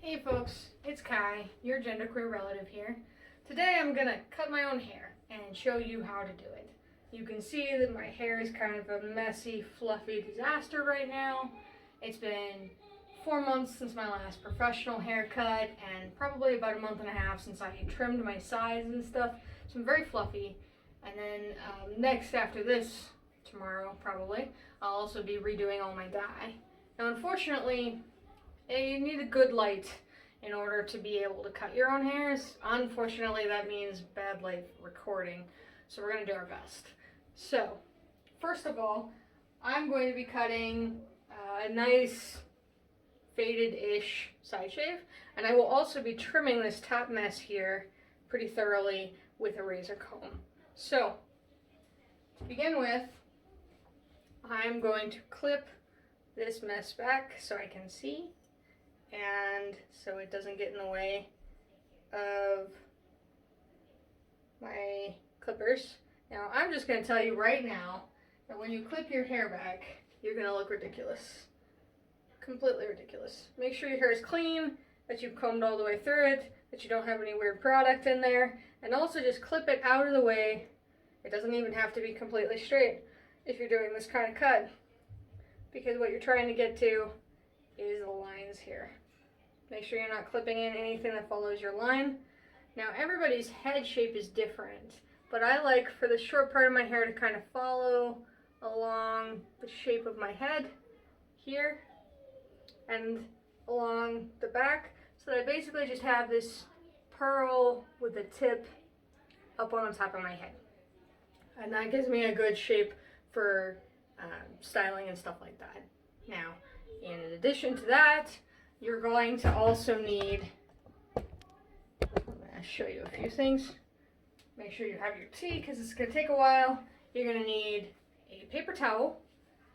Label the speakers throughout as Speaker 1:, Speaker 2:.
Speaker 1: Hey folks, it's Kai, your genderqueer relative here. Today I'm gonna cut my own hair and show you how to do it. You can see that my hair is kind of a messy, fluffy disaster right now. It's been 4 months since my last professional haircut and probably about a month and a half since I trimmed my sides and stuff. So I'm very fluffy. And then next after this, tomorrow probably, I'll also be redoing all my dye. Now unfortunately, you need a good light in order to be able to cut your own hairs. Unfortunately, that means bad light recording, so we're going to do our best. So, first of all, I'm going to be cutting a nice faded-ish side shave, and I will also be trimming this top mess here pretty thoroughly with a razor comb. So, to begin with, I'm going to clip this mess back so I can see, and so it doesn't get in the way of my clippers. Now, I'm just going to tell you right now that when you clip your hair back, you're going to look ridiculous. Completely ridiculous. Make sure your hair is clean, that you've combed all the way through it, that you don't have any weird product in there, and also just clip it out of the way. It doesn't even have to be completely straight if you're doing this kind of cut, because what you're trying to get to is the lines here. Make sure you're not clipping in anything that follows your line. Now everybody's head shape is different, but I like for the short part of my hair to kind of follow along the shape of my head here and along the back, so that I basically just have this pearl with the tip up on the top of my head. And that gives me a good shape for styling and stuff like that. Now, in addition to that, you're going to also need, I'm going to show you a few things. Make sure you have your tea because it's going to take a while. You're going to need a paper towel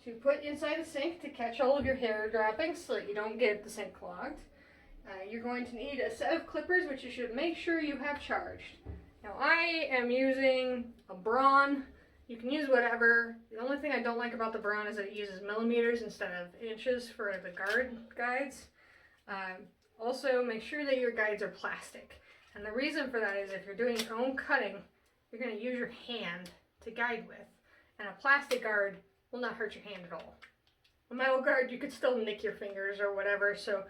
Speaker 1: to put inside the sink to catch all of your hair droppings so that you don't get the sink clogged. You're going to need a set of clippers, which you should make sure you have charged. Now I am using a Braun. You can use whatever. The only thing I don't like about the Braun is that it uses millimeters instead of inches for the guides. Also, make sure that your guides are plastic. And the reason for that is if you're doing your own cutting, you're going to use your hand to guide with. And a plastic guard will not hurt your hand at all. A metal guard, you could still nick your fingers or whatever, so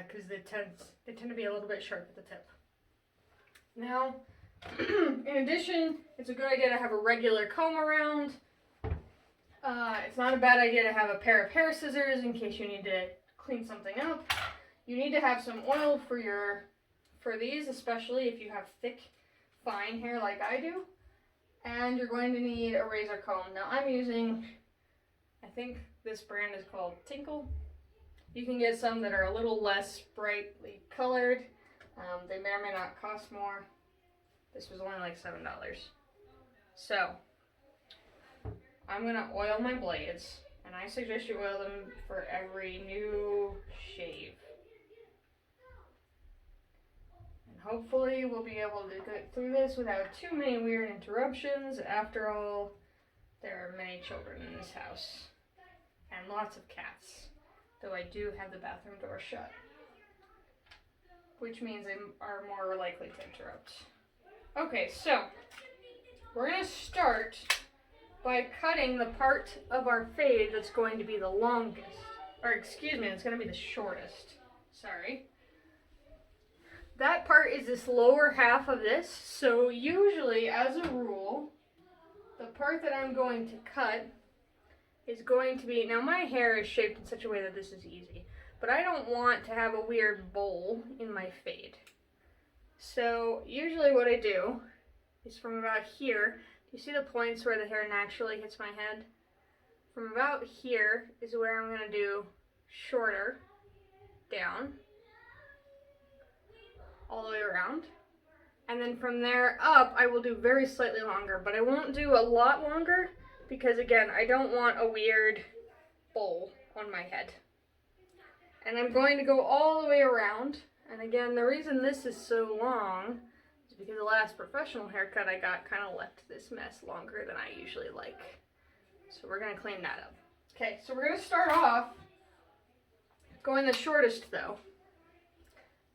Speaker 1: because they tend to be a little bit sharp at the tip. Now, in addition, it's a good idea to have a regular comb around. It's not a bad idea to have a pair of hair scissors in case you need to clean something up. You need to have some oil for these, especially if you have thick, fine hair like I do. And you're going to need a razor comb. Now I'm using, I think this brand is called Tinkle. You can get some that are a little less brightly colored. They may or may not cost more. This was only like $7. So, I'm going to oil my blades, and I suggest you oil them for every new shave. And hopefully we'll be able to get through this without too many weird interruptions. After all, there are many children in this house, and lots of cats, though I do have the bathroom door shut, which means they are more likely to interrupt. Okay, so we're going to start by cutting the part of our fade that's going to be the longest. Or excuse me, it's going to be the shortest. Sorry. That part is this lower half of this. So usually, as a rule, the part that I'm going to cut is going to be... Now my hair is shaped in such a way that this is easy. But I don't want to have a weird bowl in my fade. So usually what I do is from about here, do you see the points where the hair naturally hits my head? From about here is where I'm going to do shorter down, all the way around. And then from there up, I will do very slightly longer, but I won't do a lot longer because again, I don't want a weird bowl on my head. And I'm going to go all the way around. And again, the reason this is so long is because the last professional haircut I got kind of left this mess longer than I usually like. So we're going to clean that up. Okay, so we're going to start off going the shortest though.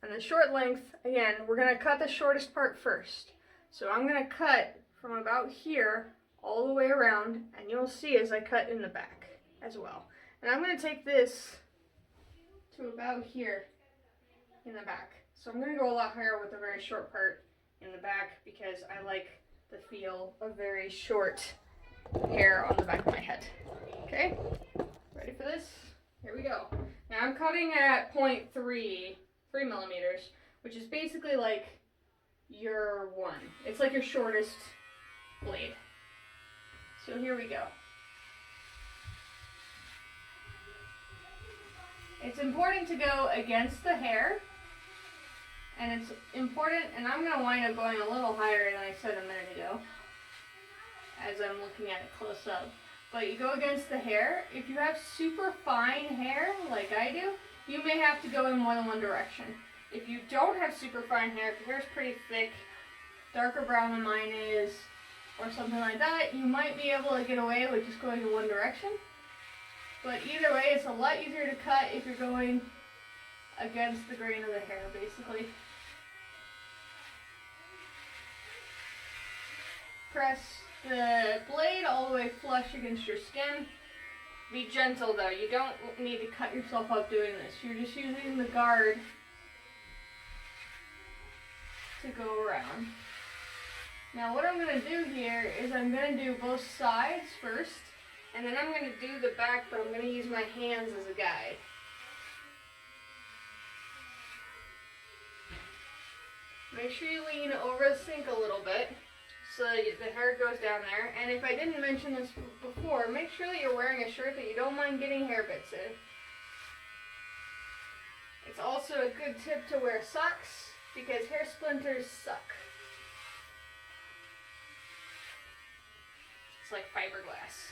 Speaker 1: And the short length, again, we're going to cut the shortest part first. So I'm going to cut from about here all the way around, and you'll see as I cut in the back as well. And I'm going to take this to about here in the back. So I'm going to go a lot higher with the very short part in the back because I like the feel of very short hair on the back of my head. Okay, ready for this? Here we go. Now I'm cutting at 0.3 millimeters, which is basically like your one. It's like your shortest blade. So here we go. It's important to go against the hair, and it's important, and I'm going to wind up going a little higher than I said a minute ago as I'm looking at it close up. But you go against the hair. If you have super fine hair like I do, you may have to go in more than one direction. If you don't have super fine hair, if your hair is pretty thick, darker brown than mine is, or something like that, you might be able to get away with just going in one direction. But either way, it's a lot easier to cut if you're going against the grain of the hair, basically. Press the blade all the way flush against your skin. Be gentle though, you don't need to cut yourself up doing this. You're just using the guard to go around. Now what I'm going to do here is I'm going to do both sides first, and then I'm going to do the back, but I'm going to use my hands as a guide. Make sure you lean over the sink a little bit so that the hair goes down there. And if I didn't mention this before, make sure that you're wearing a shirt that you don't mind getting hair bits in. It's also a good tip to wear socks because hair splinters suck. It's like fiberglass.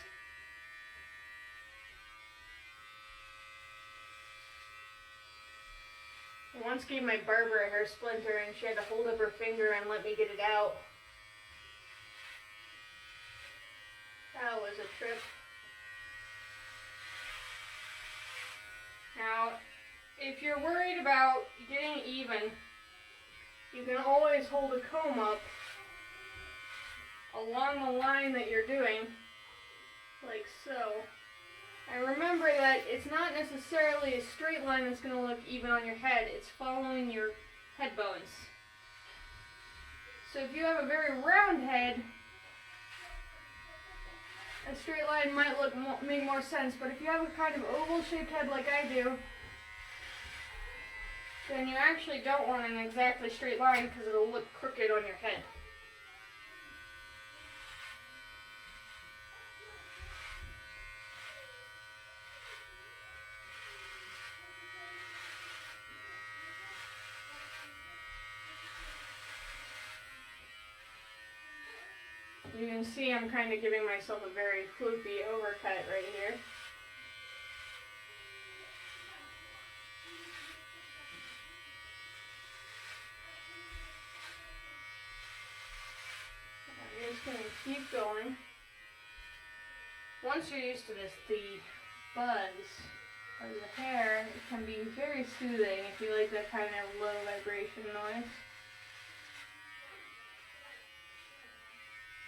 Speaker 1: I once gave my barber a hair splinter and she had to hold up her finger and let me get it out. That was a trip. Now, if you're worried about getting even, you can always hold a comb up along the line that you're doing, like so. And remember that it's not necessarily a straight line that's going to look even on your head, it's following your head bones. So if you have a very round head, a straight line might make more sense, but if you have a kind of oval-shaped head like I do, then you actually don't want an exactly straight line because it'll look crooked on your head. You can see I'm kind of giving myself a very floopy overcut right here. I'm just going to keep going. Once you're used to this, the buzz of the hair can be very soothing if you like that kind of low vibration noise.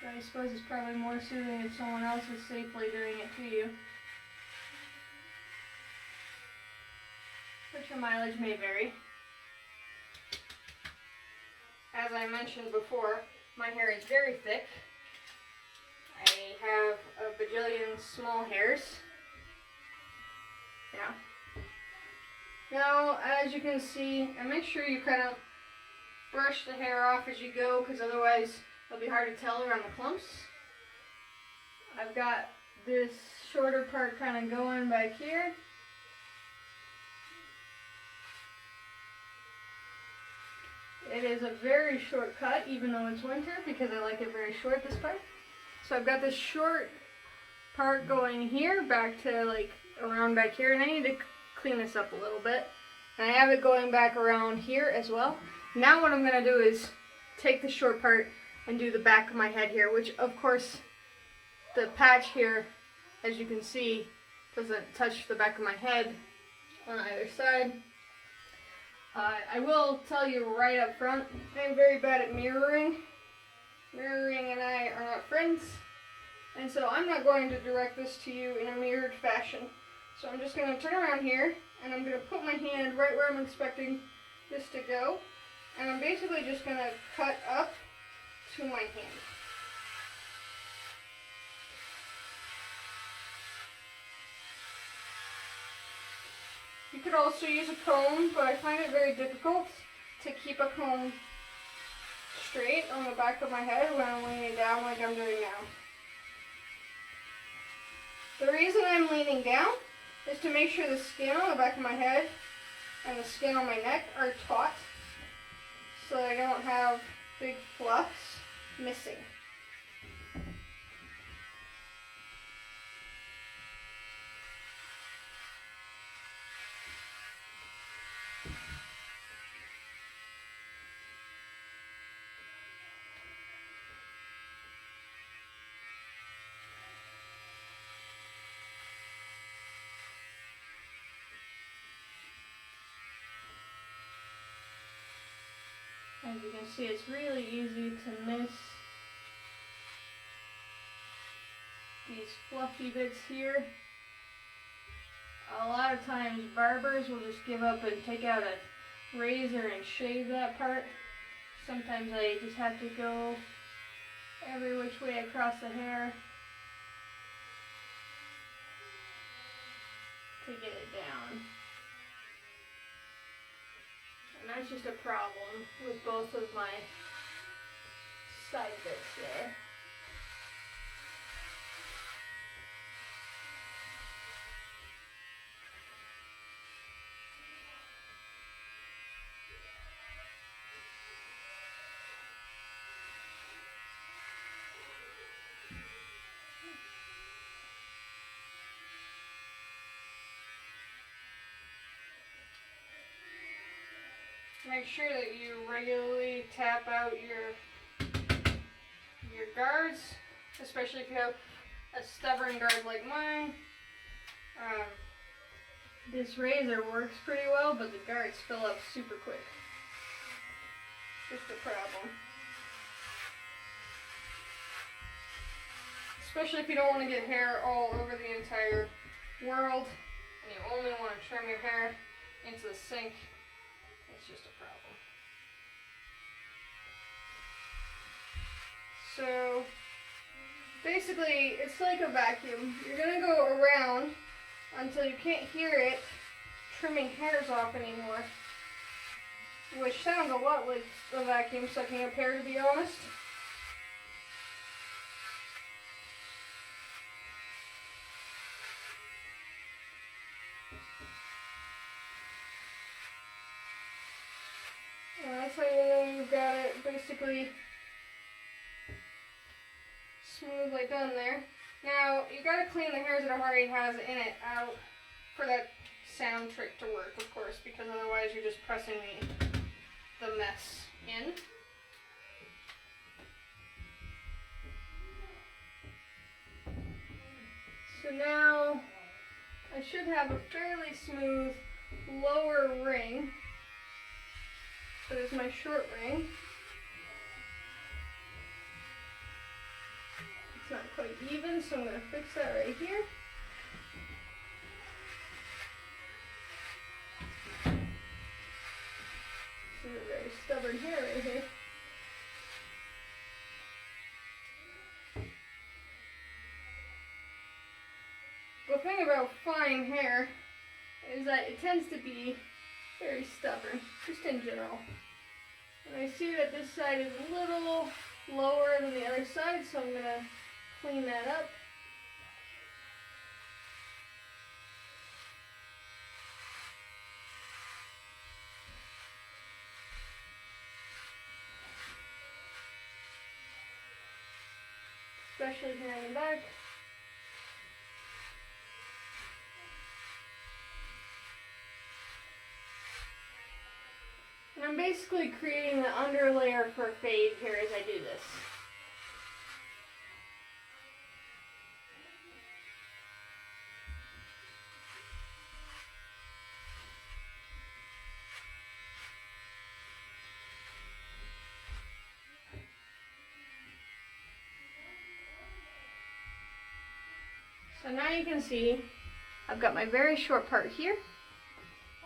Speaker 1: But I suppose it's probably more soothing if someone else is safely doing it to you. But your mileage may vary. As I mentioned before, my hair is very thick. I have a bajillion small hairs. Yeah. Now, as you can see, and make sure you kind of brush the hair off as you go, because otherwise it'll be hard to tell around the clumps. I've got this shorter part kind of going back here. It is a very short cut, even though it's winter, because I like it very short this part. So I've got this short part going here, back to like around back here, and I need to clean this up a little bit. And I have it going back around here as well. Now what I'm going to do is take the short part and do the back of my head here, which of course the patch here, as you can see, doesn't touch the back of my head on either side. I will tell you right up front, I'm very bad at mirroring. Mirroring and I are not friends, and so I'm not going to direct this to you in a mirrored fashion. So I'm just going to turn around here, and I'm going to put my hand right where I'm expecting this to go, and I'm basically just going to cut up to my hand. You could also use a comb, but I find it very difficult to keep a comb straight on the back of my head when I'm leaning down like I'm doing now. The reason I'm leaning down is to make sure the skin on the back of my head and the skin on my neck are taut so I don't have big fluffs missing. As you can see, it's really easy to miss these fluffy bits here. A lot of times barbers will just give up and take out a razor and shave that part. Sometimes I just have to go every which way across the hair to get it down. And that's just a problem with both of my side bits there. Make sure that you regularly tap out your guards, especially if you have a stubborn guard like mine. This razor works pretty well, but the guards fill up super quick. Just a problem. Especially if you don't want to get hair all over the entire world, and you only want to trim your hair into the sink. It's just a problem. So basically it's like a vacuum. You're going to go around until you can't hear it trimming hairs off anymore, which sounds a lot like a vacuum sucking up hair, to be honest. That's how you know you've got it basically smoothly done there. Now, you gotta clean the hairs that it already has in it out for that sound trick to work, of course, because otherwise you're just pressing the mess in. So now, I should have a fairly smooth lower ring. So there's my short ring. It's not quite even, so I'm going to fix that right here. This is a very stubborn hair right here. The thing about fine hair is that it tends to be very stubborn, just in general. And I see that this side is a little lower than the other side, so I'm going to clean that up. Especially here in the back. And I'm basically creating the underlayer for fade here as I do this. So now you can see I've got my very short part here,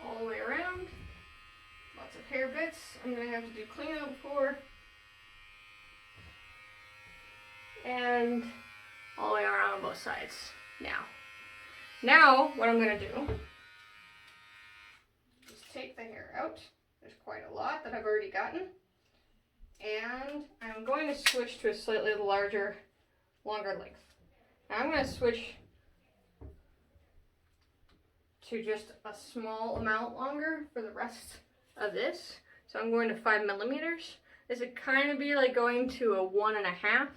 Speaker 1: all the way around. Lots of hair bits I'm going to have to do cleanup for. And all the way around on both sides. Now what I'm going to do is take the hair out. There's quite a lot that I've already gotten. And I'm going to switch to a slightly longer length. Now I'm going to switch to just a small amount longer for the rest of this. So I'm going to 5 millimeters. This would kind of be like going to a 1.5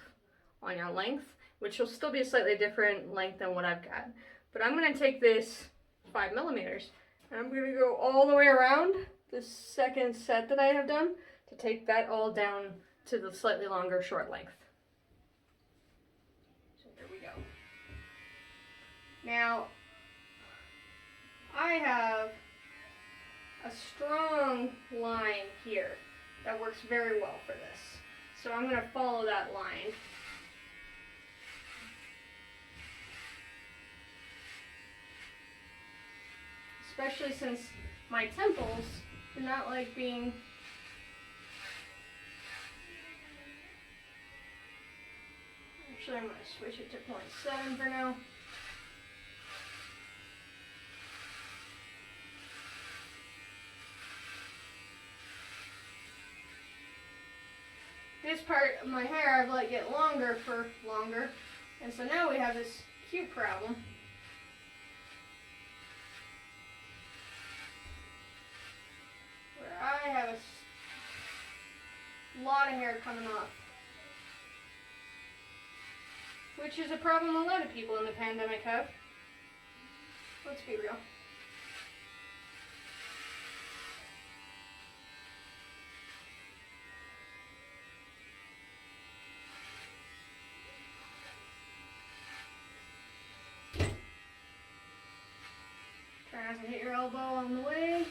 Speaker 1: on your length, which will still be a slightly different length than what I've got. But I'm going to take this 5 millimeters and I'm going to go all the way around the second set that I have done to take that all down to the slightly longer short length. So here we go. Now, I have a strong line here that works very well for this. So I'm going to follow that line. Especially since my temples do not like being actually I'm going to switch it to 0.7 for now. This part of my hair I've let get longer for longer, and so now we have this cute problem. Where I have a lot of hair coming off. Which is a problem a lot of people in the pandemic have. Let's be real. Try not to hit your elbow on the way.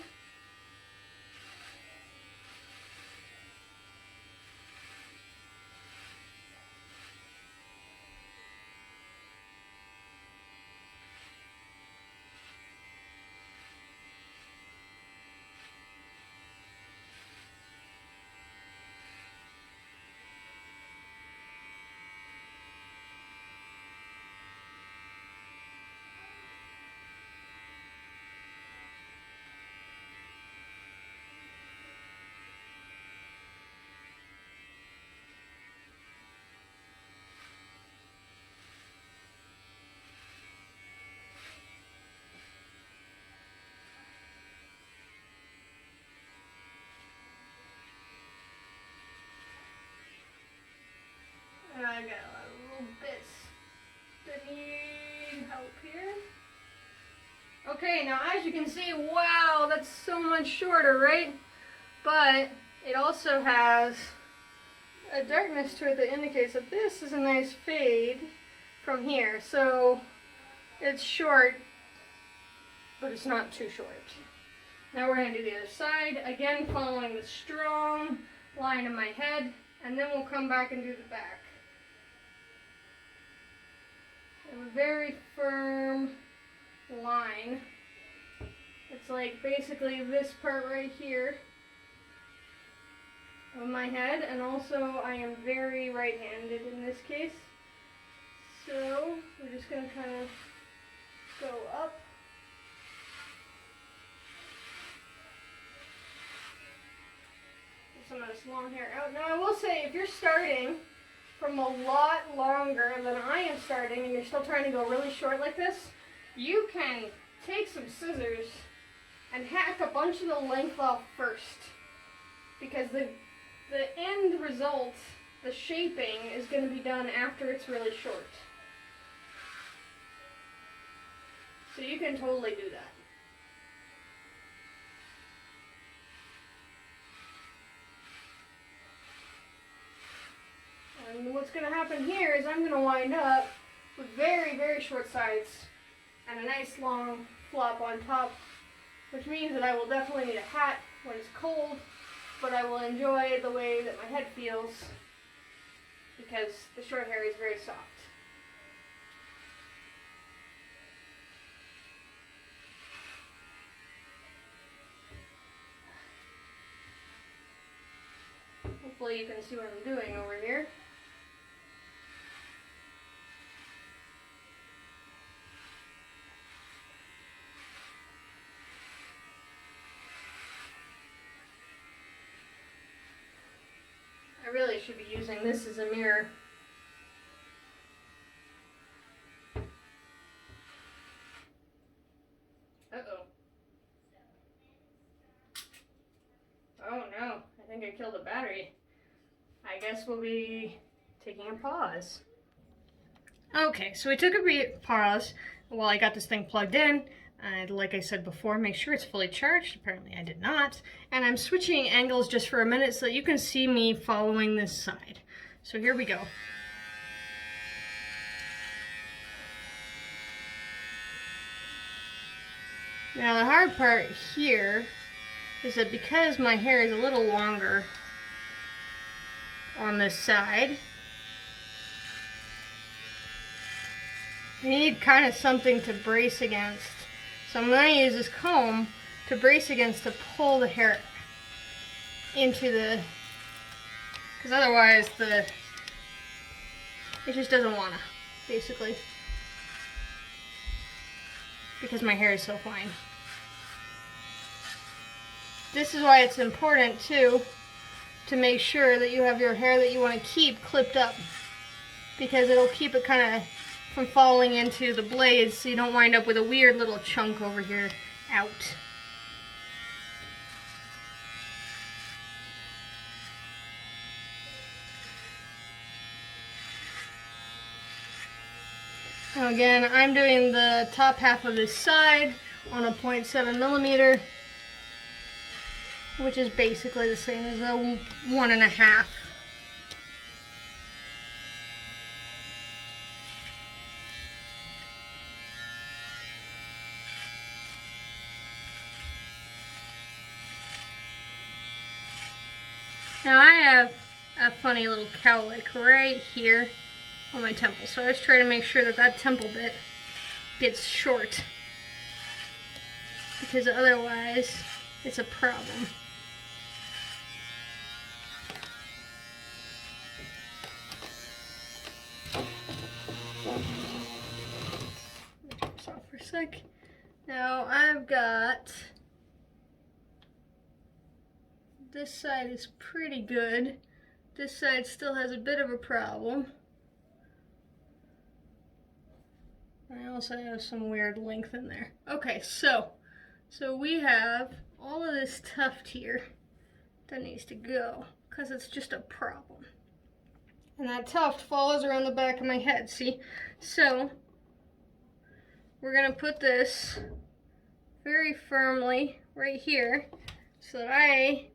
Speaker 1: And I got a lot of little bits that need help here. Okay, now as you can see, wow, that's so much shorter, right? But it also has a darkness to it that indicates that this is a nice fade from here. So it's short, but it's not too short. Now we're going to do the other side, again following the strong line in my head, and then we'll come back and do the back. A very firm line. It's like basically this part right here of my head, and also I am very right-handed in this case. So we're just going to kind of go up. Get some of this long hair out. Now I will say, if you're starting from a lot longer than I am starting and you're still trying to go really short like this, you can take some scissors and hack a bunch of the length off first, because the end result, the shaping, is going to be done after it's really short. So you can totally do that. And what's going to happen here is I'm going to wind up with very, very short sides and a nice long flop on top, which means that I will definitely need a hat when it's cold, but I will enjoy the way that my head feels because the short hair is very soft. hopefully you can see what I'm doing over here. I really should be using this as a mirror. Uh-oh. Oh no, I think I killed the battery. I guess we'll be taking a pause. Okay, so we took a brief pause while I got this thing plugged in. And like I said before, make sure it's fully charged. Apparently I did not. And I'm switching angles just for a minute so that you can see me following this side. So here we go. Now the hard part here is that because my hair is a little longer on this side, I need kind of something to brace against. So I'm going to use this comb to brace against to pull the hair into the, because otherwise it just doesn't want to, basically, because my hair is so fine. This is why it's important too to make sure that you have your hair that you want to keep clipped up, because it'll keep it kind of from falling into the blades so you don't wind up with a weird little chunk over here out. Now again, I'm doing the top half of this side on a 0.7 millimeter, which is basically the same as a 1.5. Now I have a funny little cowlick right here on my temple, so I was trying to make sure that that temple bit gets short, because otherwise it's a problem. Let me turn this off for a sec. Now I've got, this side is pretty good. This side still has a bit of a problem. I also have some weird length in there. Okay, so we have all of this tuft here that needs to go, because it's just a problem. And that tuft follows around the back of my head, see? So we're gonna put this very firmly right here so that I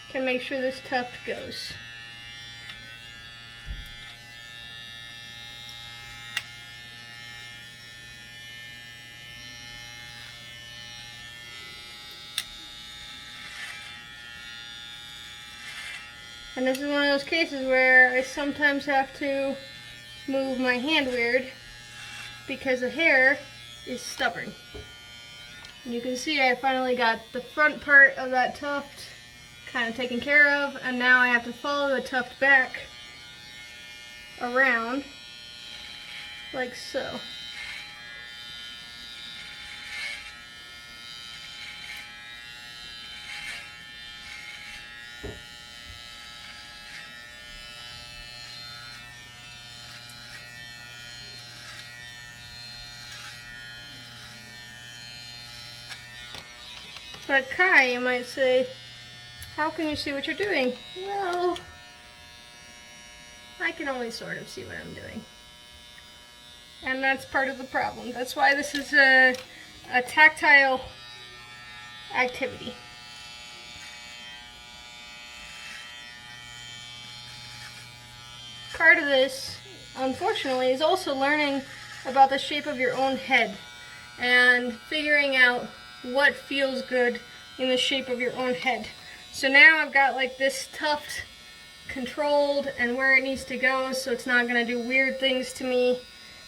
Speaker 1: can make sure this tuft goes. And this is one of those cases where I sometimes have to move my hand weird because the hair is stubborn. And you can see I finally got the front part of that tuft kind of taken care of, and now I have to follow the tuft back around like so. But Kai, you might say, how can you see what you're doing? Well, I can only sort of see what I'm doing. And that's part of the problem. That's why this is a tactile activity. Part of this, unfortunately, is also learning about the shape of your own head and figuring out what feels good in the shape of your own head. So now I've got like this tuft controlled and where it needs to go, so it's not going to do weird things to me.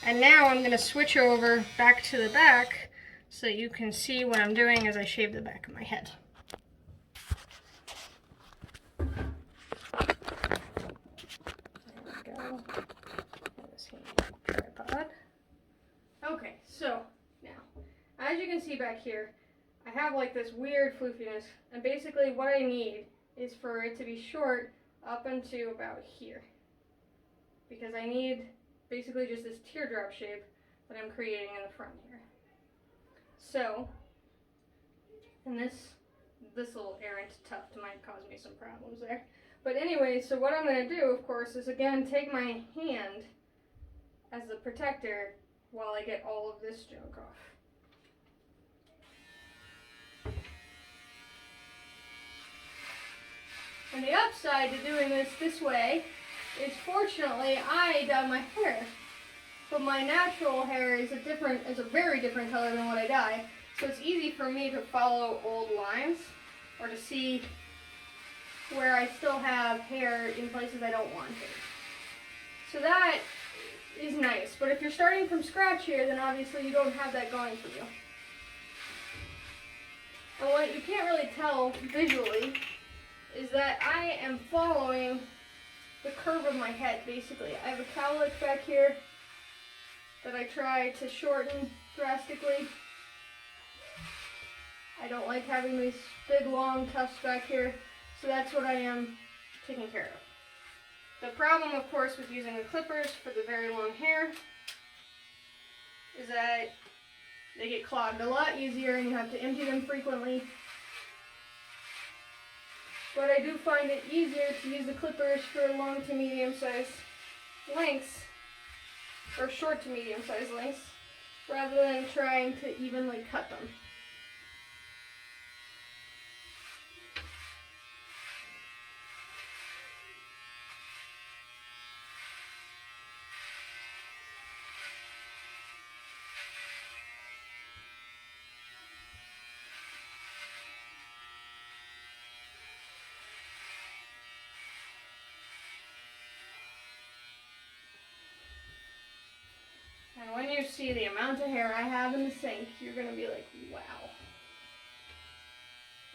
Speaker 1: And now I'm going to switch over back to the back so you can see what I'm doing as I shave the back of my head. this tripod. Okay, so now, as you can see back here, I have like this weird floofiness, and basically what I need is for it to be short up into about here. Because I need basically just this teardrop shape that I'm creating in the front here. So, and this little errant tuft might cause me some problems there. But anyway, so what I'm going to do, of course, is again take my hand as the protector while I get all of this junk off. And the upside to doing this way is, fortunately, I dye my hair. But my natural hair is a very different color than what I dye. So it's easy for me to follow old lines or to see where I still have hair in places I don't want it. So that is nice. But if you're starting from scratch here, then obviously you don't have that going for you. And what you can't really tell visually is that I am following the curve of my head, basically. I have a cowlick back here that I try to shorten drastically. I don't like having these big long tufts back here, so that's what I am taking care of. The problem, of course, with using the clippers for the very long hair is that they get clogged a lot easier and you have to empty them frequently. But I do find it easier to use the clippers for long to medium size lengths, or short to medium size lengths, rather than trying to evenly cut them. And when you see the amount of hair I have in the sink, you're going to be like, wow.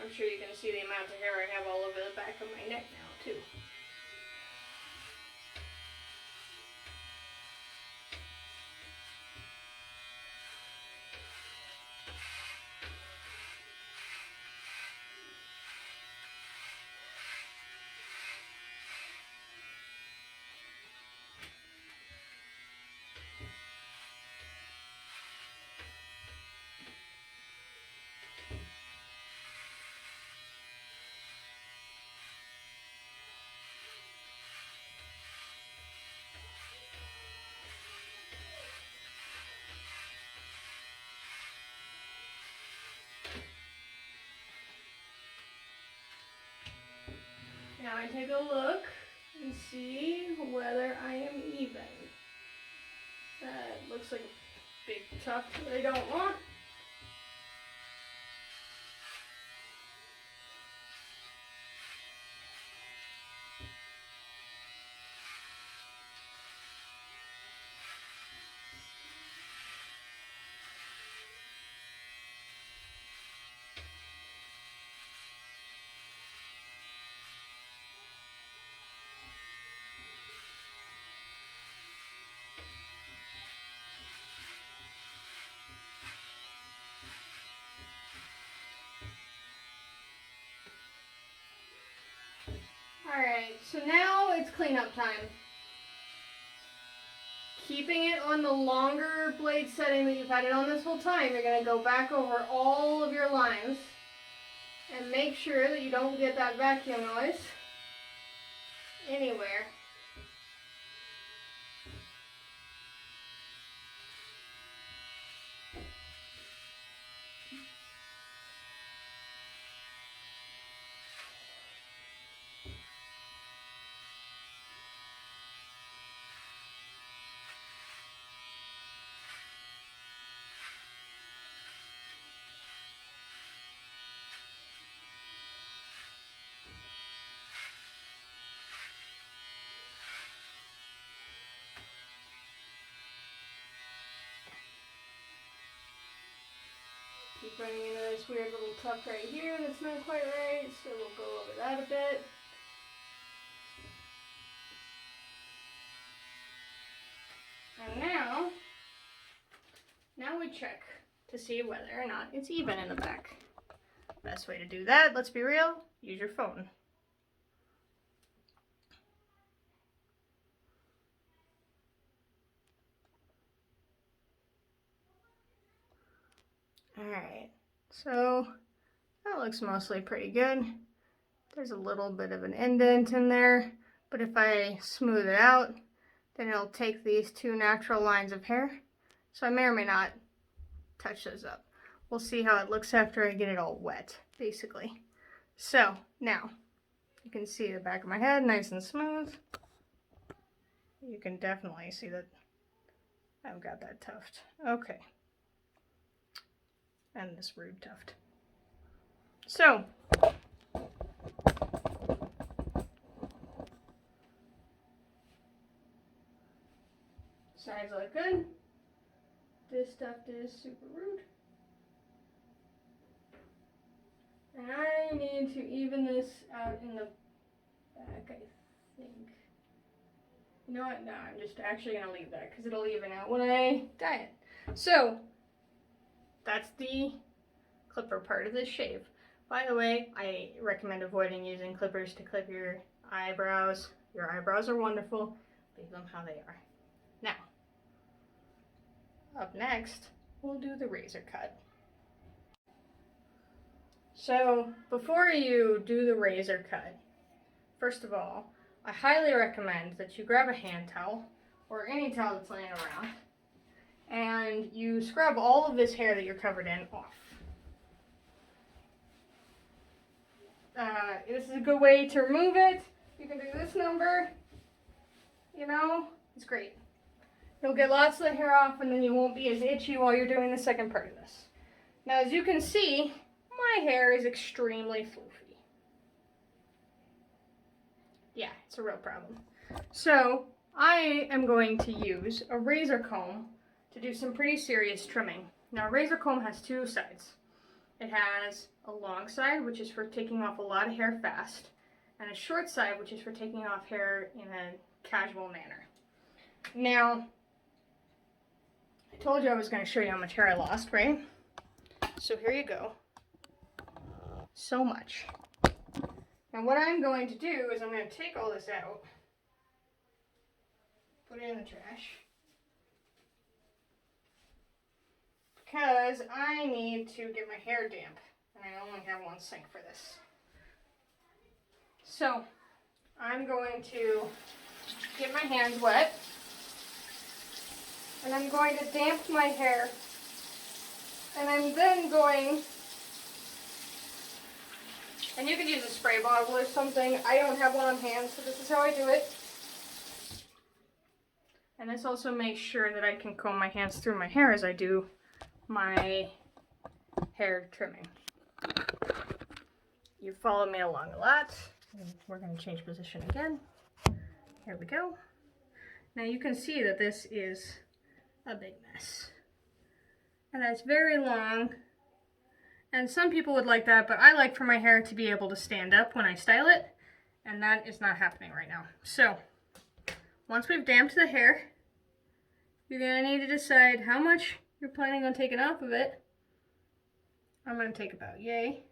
Speaker 1: I'm sure you can see the amount of hair I have all over the back of my neck now, too. Now I take a look and see whether I am even. That looks like a big tuft that I don't want. Alright, so now it's cleanup time. Keeping it on the longer blade setting that you've had it on this whole time, you're going to go back over all of your lines and make sure that you don't get that vacuum noise anywhere. Keep running into this weird little tuft right here that's not quite right, so we'll go over that a bit. now we check to see whether or not it's even in the back. Best way to do that, let's be real, use your phone. Alright, so that looks mostly pretty good. There's a little bit of an indent in there, but if I smooth it out, then it'll take these two natural lines of hair. So I may or may not touch those up. We'll see how it looks after I get it all wet, basically. So now, you can see the back of my head, nice and smooth. You can definitely see that I've got that tuft. Okay. And this rude tuft. So, sides look good. This tuft is super rude. And I need to even this out in the back, I think. You know what? No, I'm just actually going to leave that because it'll even out when I dye it. So, that's the clipper part of this shave. By the way, I recommend avoiding using clippers to clip your eyebrows. Your eyebrows are wonderful. Leave them how they are. Now, up next, we'll do the razor cut. So, before you do the razor cut, first of all, I highly recommend that you grab a hand towel, or any towel that's laying around, and you scrub all of this hair that you're covered in off. This is a good way to remove it. You can do this number, you know, it's great. You'll get lots of the hair off and then you won't be as itchy while you're doing the second part of this. Now, as you can see, my hair is extremely floofy. Yeah, it's a real problem. So, I am going to use a razor comb to do some pretty serious trimming. Now, a razor comb has two sides. It has a long side, which is for taking off a lot of hair fast, and a short side, which is for taking off hair in a casual manner. Now, I told you I was going to show you how much hair I lost, right? So here you go. So much. Now what I'm going to do is I'm going to take all this out, put it in the trash, because I need to get my hair damp, and I only have one sink for this. So, I'm going to get my hands wet, and I'm going to damp my hair, and I'm then going, and you can use a spray bottle or something. I don't have one on hand, so this is how I do it. And this also makes sure that I can comb my hands through my hair as I do my hair trimming. You followed me along a lot. We're going to change position again. Here we go. Now you can see that this is a big mess. And that's very long. And some people would like that, but I like for my hair to be able to stand up when I style it. And that is not happening right now. So, once we've damped the hair, you're going to need to decide how much you're planning on taking off of it. I'm going to take about yay.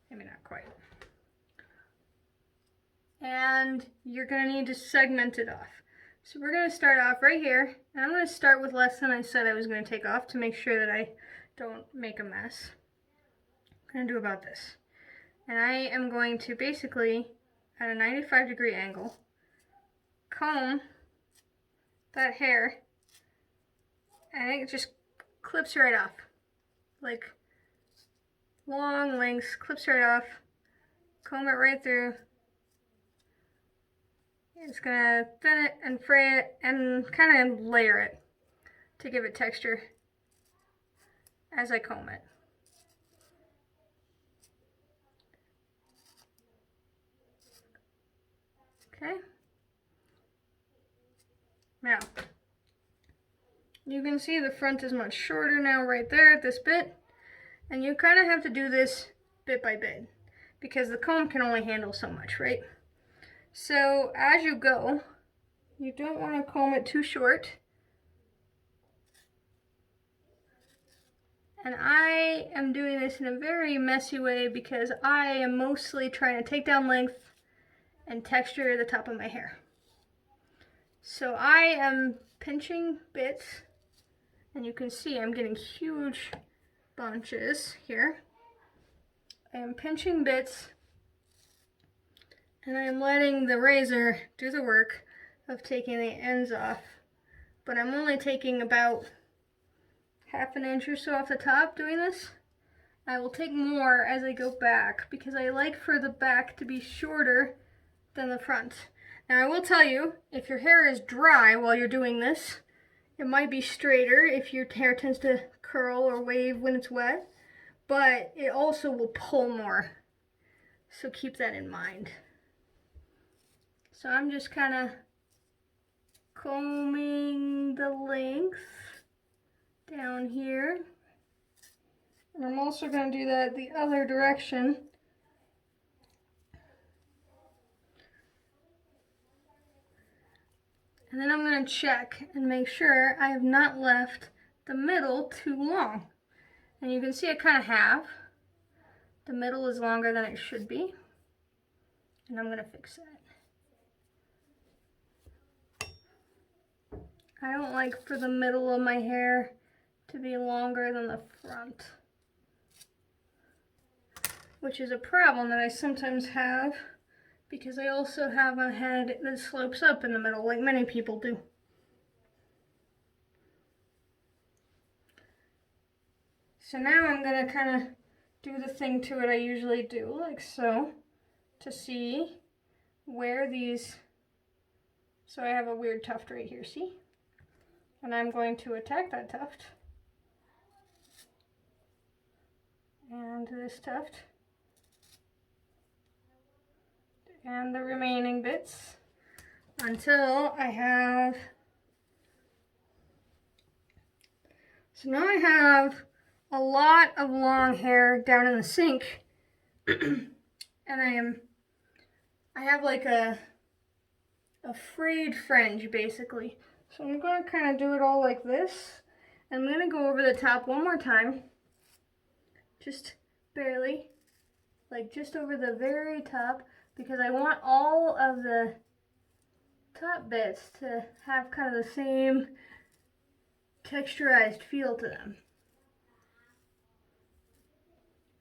Speaker 1: Maybe not quite. And you're going to need to segment it off. So we're going to start off right here. And I'm going to start with less than I said I was going to take off to make sure that I don't make a mess. I'm going to do about this. And I am going to basically, at a 95-degree angle, comb that hair, and it just clips right off. Like long lengths, clips right off. Comb it right through. It's gonna thin it and fray it and kind of layer it to give it texture as I comb it. Okay. Now, you can see the front is much shorter now right there at this bit. And you kind of have to do this bit by bit because the comb can only handle so much, right? So as you go, you don't want to comb it too short And I am doing this in a very messy way because I am mostly trying to take down length and texture the top of my hair. So I am pinching bits, and you can see I'm getting huge bunches here. I am pinching bits, and I am letting the razor do the work of taking the ends off. But I'm only taking about half an inch or so off the top doing this. I will take more as I go back because I like for the back to be shorter than the front. Now I will tell you, if your hair is dry while you're doing this, it might be straighter if your hair tends to curl or wave when it's wet, but it also will pull more. So keep that in mind. So I'm just kind of combing the length down here. And I'm also going to do that the other direction. And then I'm going to check and make sure I have not left the middle too long. And you can see I kind of have. The middle is longer than it should be. And I'm going to fix that. I don't like for the middle of my hair to be longer than the front, which is a problem that I sometimes have because I also have a head that slopes up in the middle like many people do. So now I'm going to kind of do the thing to it I usually do, like so, to see where these, so I have a weird tuft right here, see? And I'm going to attack that tuft. And this tuft. And the remaining bits until I have, so now I have a lot of long hair down in the sink. And I have like a frayed fringe basically. So I'm going to kind of do it all like this. And I'm going to go over the top one more time. Just barely. Like just over the very top. Because I want all of the top bits to have kind of the same texturized feel to them.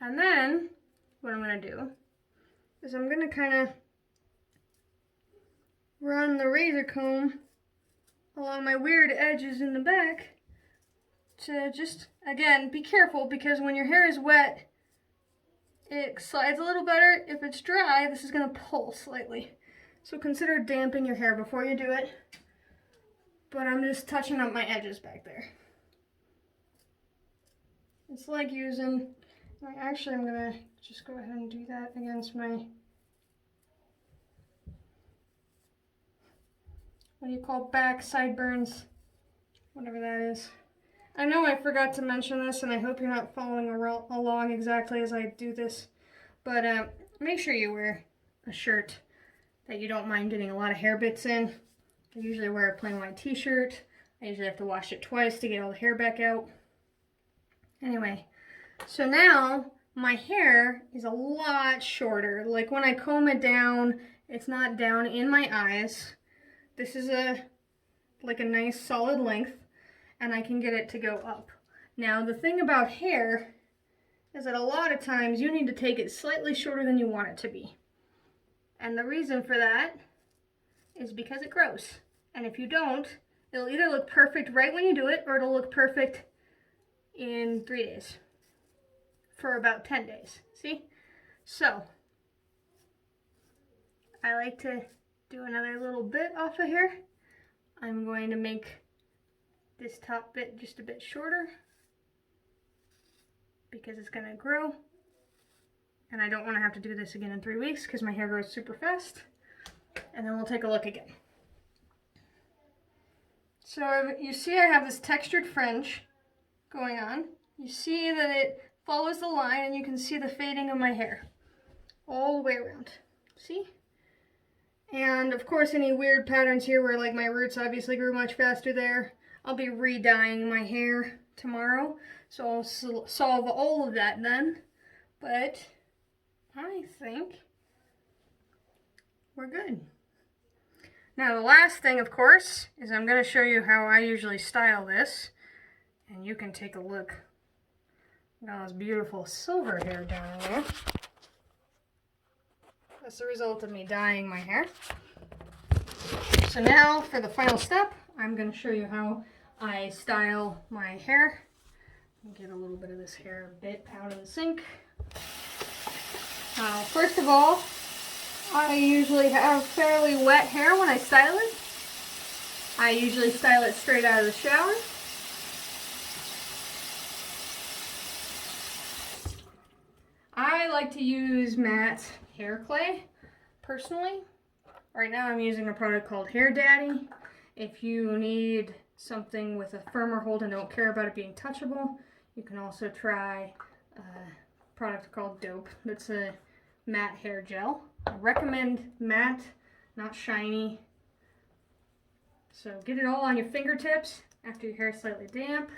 Speaker 1: And then, what I'm going to do is I'm going to kind of run the razor comb along my weird edges in the back to just, again, be careful because when your hair is wet, it slides a little better. If it's dry, this is going to pull slightly. So consider damping your hair before you do it. But I'm just touching up my edges back there. It's like using, actually I'm going to just go ahead and do that against my, what do you call back sideburns, whatever that is. I know I forgot to mention this, and I hope you're not following along exactly as I do this, but make sure you wear a shirt that you don't mind getting a lot of hair bits in. I usually wear a plain white t-shirt. I usually have to wash it twice to get all the hair back out. Anyway, so now my hair is a lot shorter. Like when I comb it down, it's not down in my eyes. This is like a nice solid length. And I can get it to go up. Now the thing about hair is that a lot of times you need to take it slightly shorter than you want it to be. And the reason for that is because it grows. And if you don't, it'll either look perfect right when you do it or it'll look perfect in 3 days. For about 10 days. See? So, I like to do another little bit off of here. I'm going to make this top bit just a bit shorter because it's going to grow, and I don't want to have to do this again in 3 weeks because my hair grows super fast. And then we'll take a look again. So you see I have this textured fringe going on. You see that it follows the line, and you can see the fading of my hair all the way around. See? And of course any weird patterns here where like my roots obviously grew much faster there, I'll be re-dyeing my hair tomorrow, so I'll solve all of that then. But I think we're good. Now the last thing, of course, is I'm going to show you how I usually style this. And you can take a look. Got this beautiful silver hair down there. That's the result of me dyeing my hair. So now for the final step, I'm going to show you how I style my hair. Get a little bit of this hair a bit out of the sink. First of all, I usually have fairly wet hair when I style it. I usually style it straight out of the shower. I like to use matte hair clay, personally. Right now I'm using a product called Hair Daddy. If you need something with a firmer hold and don't care about it being touchable, you can also try a product called Dope. That's a matte hair gel. I recommend matte, not shiny. So get it all on your fingertips after your hair is slightly damp.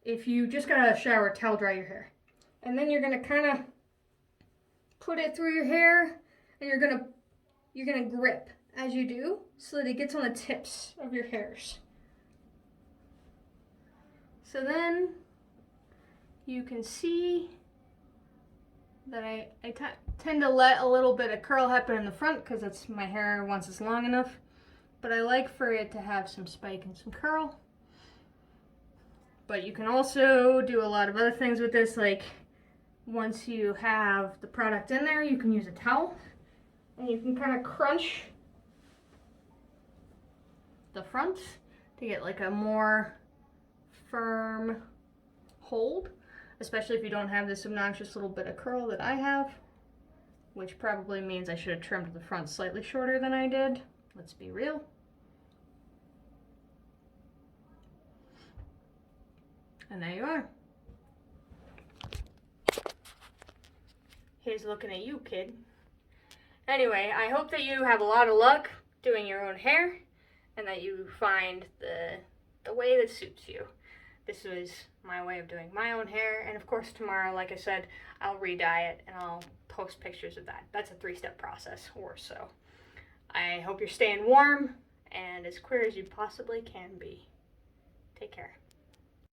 Speaker 1: If you just got out of the shower, towel dry your hair. And then you're gonna kind of put it through your hair, and you're gonna grip as you do, so that it gets on the tips of your hairs. So then you can see that I tend to let a little bit of curl happen in the front because it's my hair once it's long enough, but I like for it to have some spike and some curl. But you can also do a lot of other things with this, like once you have the product in there, you can use a towel and you can kind of crunch the front to get like a more firm hold, especially if you don't have this obnoxious little bit of curl that I have, which probably means I should have trimmed the front slightly shorter than I did. Let's be real. And there you are. Here's looking at you, kid. Anyway, I hope that you have a lot of luck doing your own hair and that you find the way that suits you. This was my way of doing my own hair, and of course tomorrow, like I said, I'll re-dye it and I'll post pictures of that. That's a 3-step process or so. I hope you're staying warm and as queer as you possibly can be. Take care.